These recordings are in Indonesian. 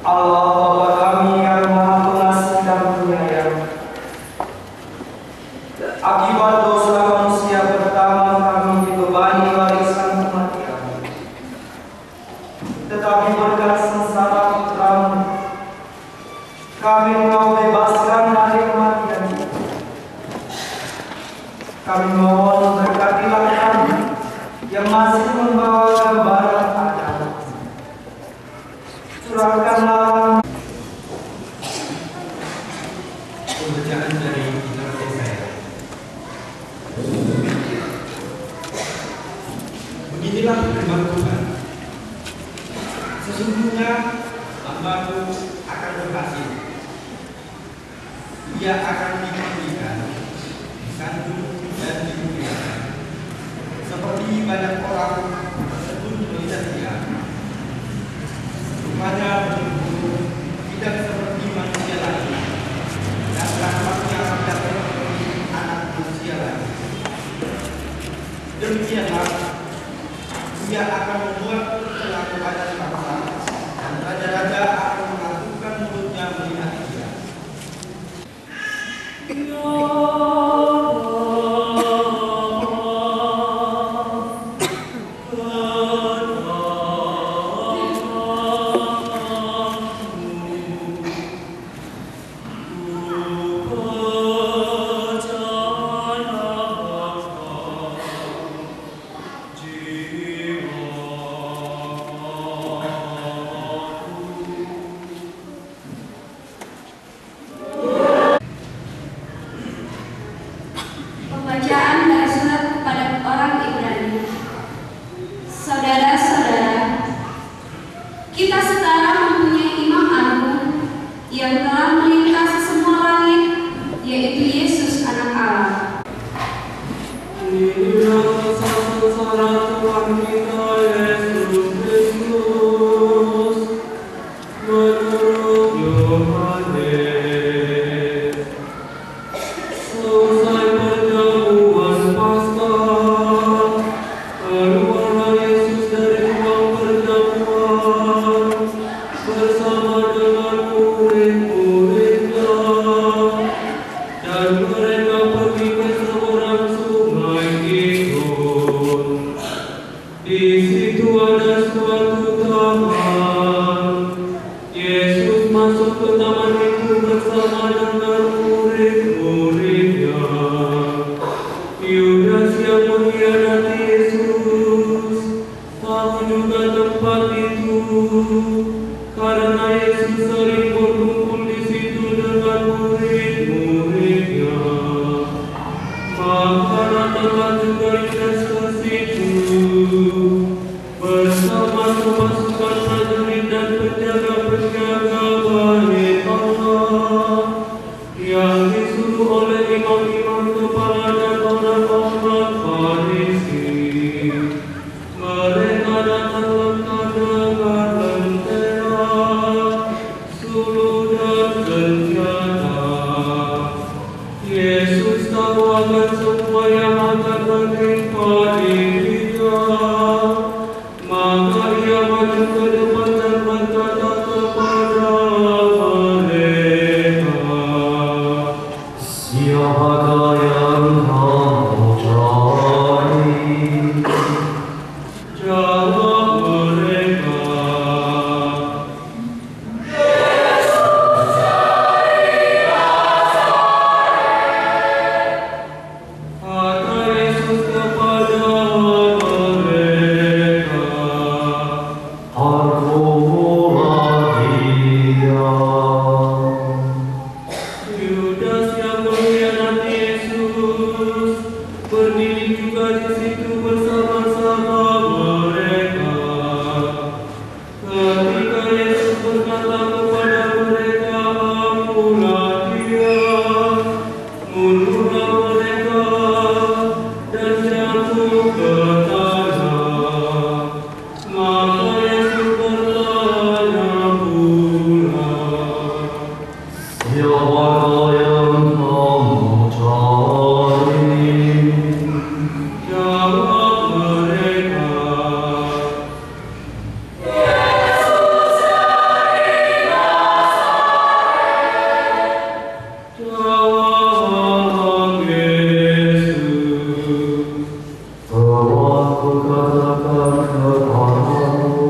Allah Bapa kami yang Maha Pengasih dan Penyayang, akibat dosa manusia pertama kami dibebani warisan kematian, tetapi berkat sengsara Putramu kami Engkau bebaskan dari kematian. Kami mohon berkatilah kami yang masih membawa gambaran Adam. Curahkanlah pembacaan dari kitab Yesaya. Beginilah firman Tuhan. Sesungguhnya hamba-Ku akan berhasil. Ia akan dimandikan, disanjung dan dimuliakan. Seperti banyak orang tersebut melihat dia. Rupanya berburu tidak seperti manusia lain, dan rahmatnya tidak seperti anak manusia lain. Demikianlah ia akan membuat kelakuan bangsa, dan raja-raja akan melakukan mulutnya melihat dia. Pembacaan dari surat kepada orang Ibrani. Saudara-saudara, kita sekarang mempunyai imam agung yang telah melintasi semua langit, yaitu Yesus anak Allah. Inilah kisah sengsara Tuhan kita Yesus Kristus menurut Yohanes. Selesai perjamuan Paskah, keluarlah Yesus dari ruang perjamuan bersama dengan murid-muridnya, dan mereka pergi ke seberang sungai Kidron. Di situ ada suatu taman. Yesus masuk ke taman itu bersama dengan murid-muridnya. Yudas yang mengkhianati Yesus tahu juga tempat itu, karena Yesus sering berkumpul di situ dengan murid-muridnya. Maka datanglah juga Yudas ke situ bersama pasukan prajurit dan penjaga-penjaga bait Allah yang disuruh oleh imam-imam kepala dan orang-orang Farisi. juga di situ bersama-sama mereka. Ketika Yesus berkata kepada mereka, "Ampunlah dia," mundurlah mereka dan jatuh ke tanah. Maka Yesus bertanya pula, siapakah yang kamu cari? jawab mereka, jawab Yesus, Aku katakan kepadamu,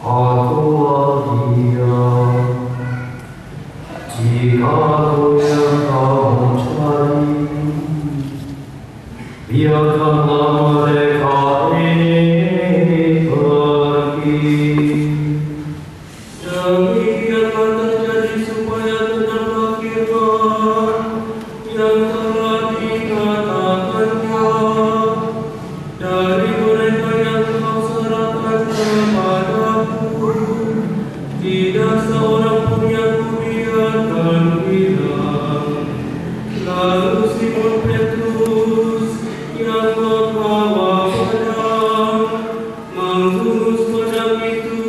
akulah dia. Jika aku yang kamu cari, biarkanlah mereka ini pergi. demikianlah terjadi supaya benarlah firman yang telah dikatakannya. Dari mereka yang kau serahkan kepadaku, tidak seorang pun yang kubiarkan hilang. Lalu Simon Petrus yang membawa pedang menghunus pedang itu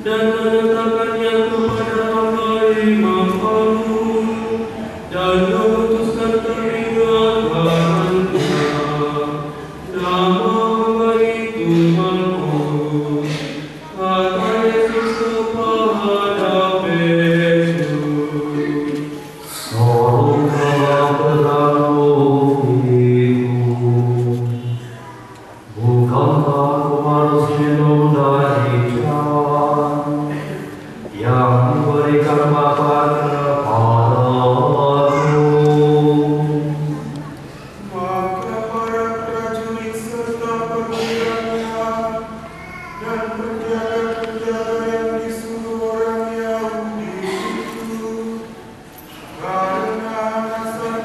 dan meletakkannya kepada mata imam agung dan memutuskan telinga kanannya. Nama itu Malkus. Kata Yesus kepada Petrus, Sorongkanlah pedangmu itu. Bukankah aku harus minum dari cawan yang diberikan Bapa kepadaku? Maka para prajurit serta perwiranya dan penjaga-penjaga yang disuruh orang Yahudi itu karena alasan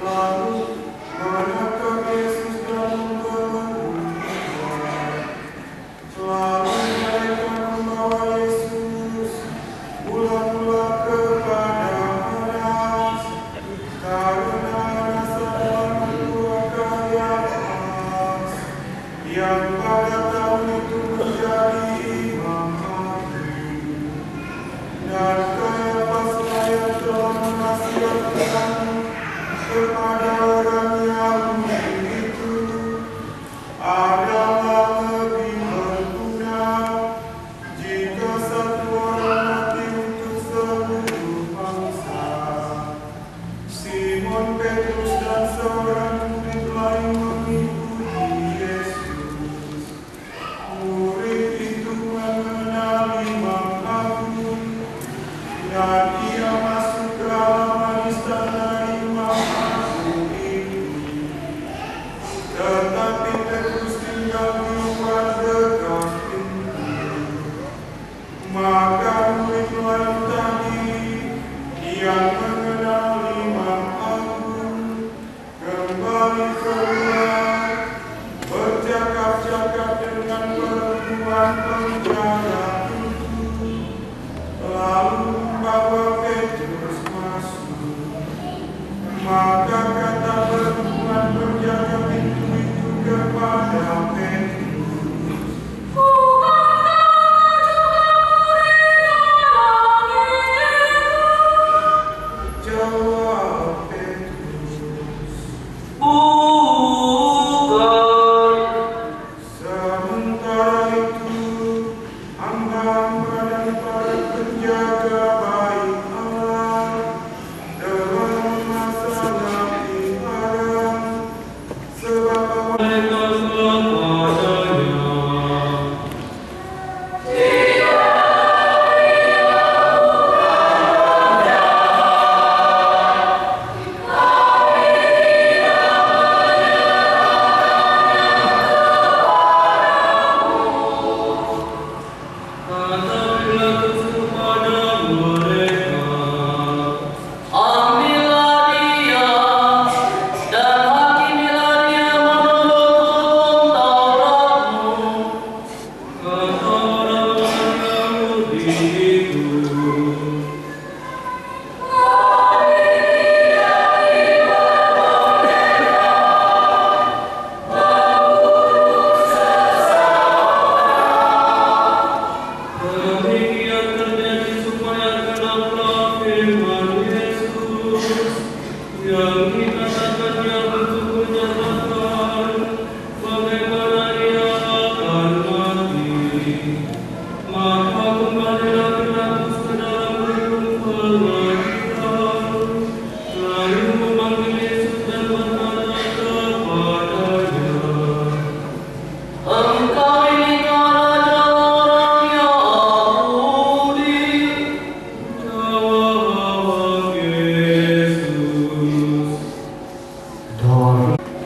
lalu menangkap Yesus dan membunuhnya. Lalu mereka membawa Yesus mula-mula ke padang Anas karena alasan mengeluarkan Yohanes yang pada tahun itu menjadi imam agung. Dan Kayafaslah yang telah menasihatkan kepada orang Yahudi itu adalah lebih berguna jika satu orang mati untuk seluruh bangsa. Simon Petrus dan seorang murid lain mengikuti Yesus. Murid itu mengenal imam agung dan ia masuk ke halaman istana imam agung itu. Tetapi Petrus tinggal di luar dekat pintu. Maka murid lain tadi yang mengenal imam agung kembali keluar bercakap-cakap dengan perempuan penjaga pintu, lalu membawa Petrus masuk. Maka kata perempuan penjaga pintu itu kepada Petrus, jawab Petrus, bukan. sementara itu hamba-hamba dan para penjaga bait Allah telah memasang api haram sebab Mereka kepadanya, Ambillah dia dan hakimilah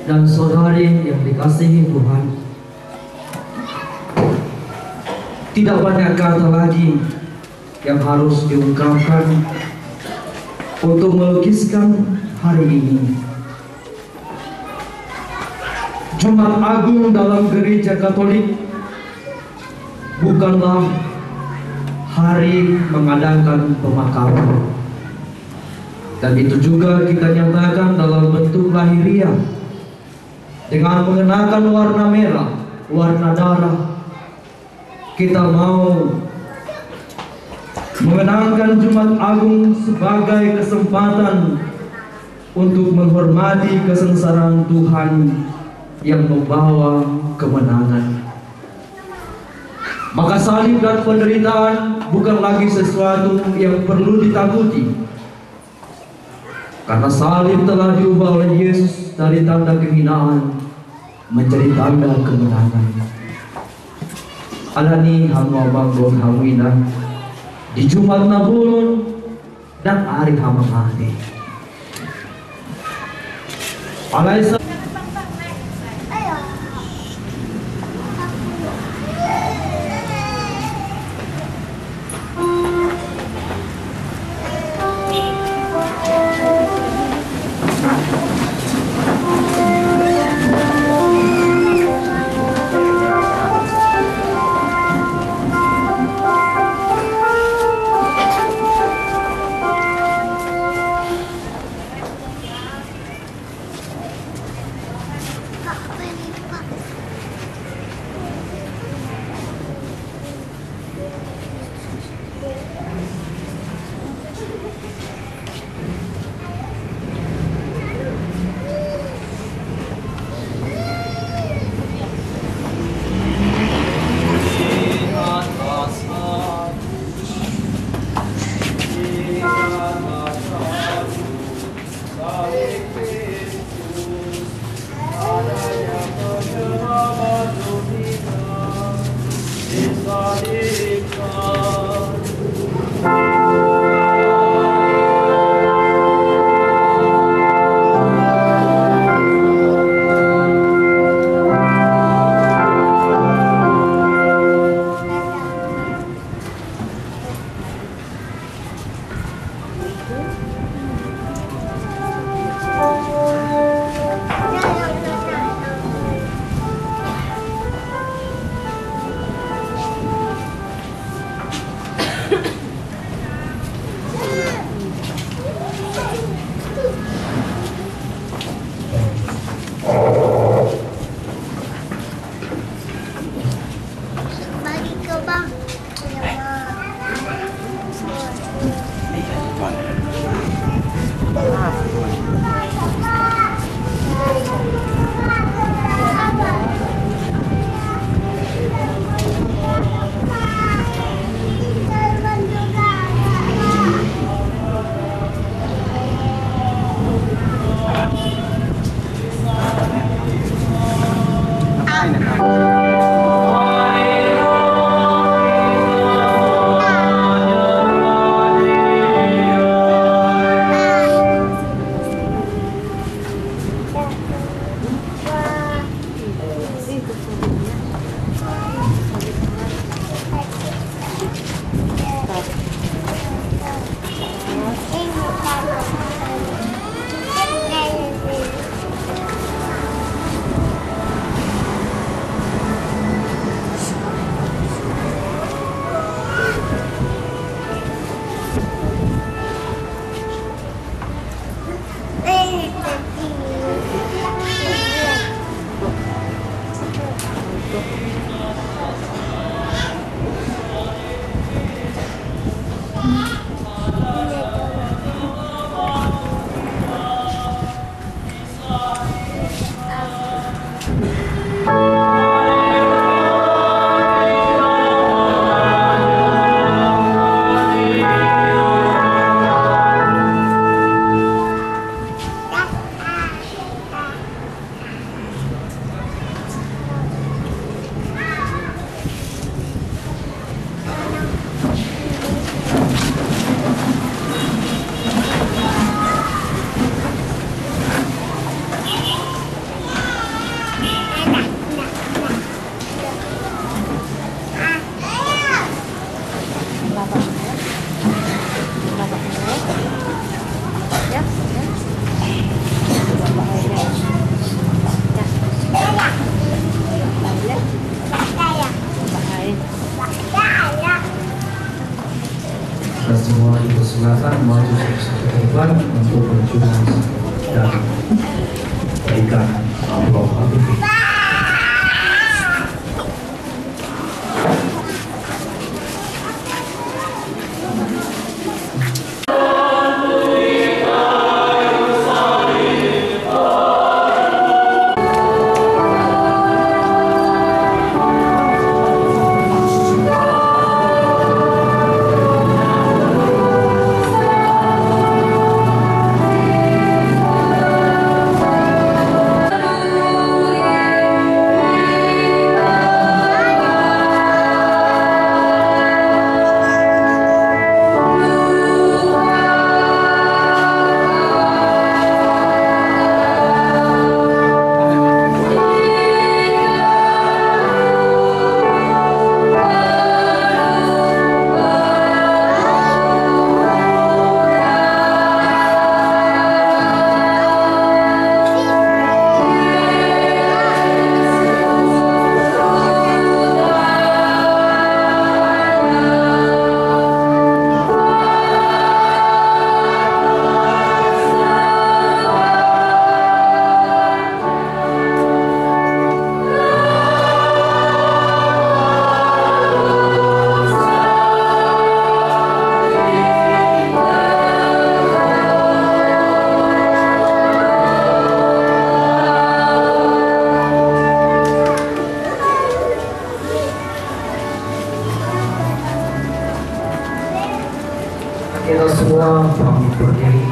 dan saudari yang dikasihi Tuhan, tidak banyak kata lagi yang harus diungkapkan untuk melukiskan hari ini. Jumat Agung dalam Gereja Katolik bukanlah hari mengadakan pemakaman, dan itu juga kita nyatakan dalam bentuk lahiriah dengan mengenakan warna merah, warna darah. Kita mau mengenangkan Jumat Agung sebagai kesempatan untuk menghormati kesengsaraan Tuhan yang membawa kemenangan. Maka salib dan penderitaan bukan lagi sesuatu yang perlu ditakuti, karena salib telah diubah oleh Yesus dari tanda kehinaan menjadi tanda kemenangan. Alani hamba bangun hawinan di Jumat Nabulun dan hari hamangane. Alaisa silakan maju ke depan untuk berjuang dan berikan amplop Habibie. Kita semua pamit berdiri.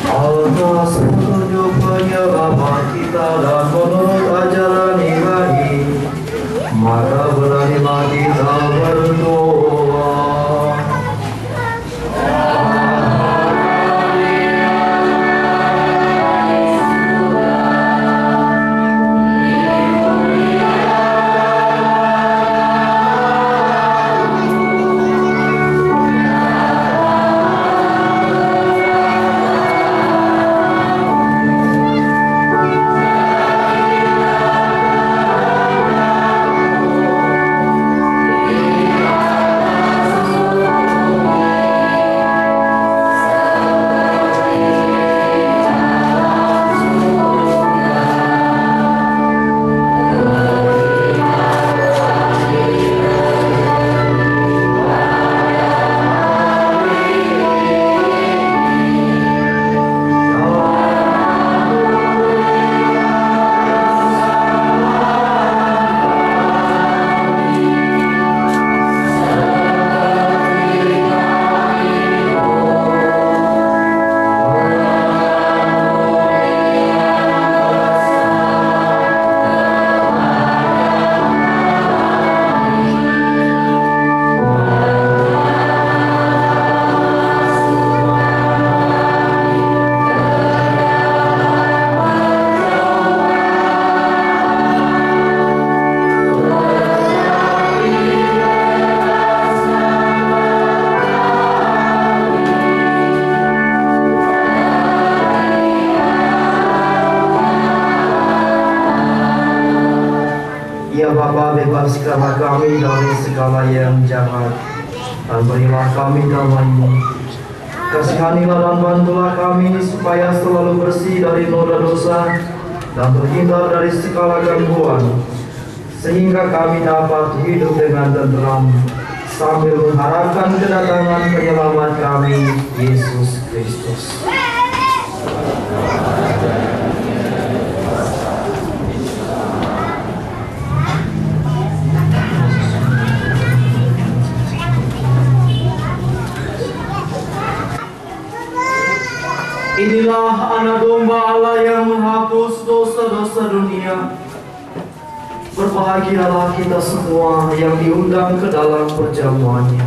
Atas petunjuk penyelamat kita dan menurut ajaran ilahi, maka beranilah kita berdoa. Ya Bapa, bebaskanlah kami dari segala yang jahat, dan berilah kami damai-Mu. Kasihanilah dan bantulah kami supaya selalu bersih dari noda dosa dan terhindar dari segala gangguan, sehingga kami dapat hidup dengan tenteram sambil mengharapkan kedatangan penyelamat kami, Yesus Kristus. Inilah anak domba Allah yang menghapus dosa-dosa dunia. Berbahagialah kita semua yang diundang ke dalam perjamuannya.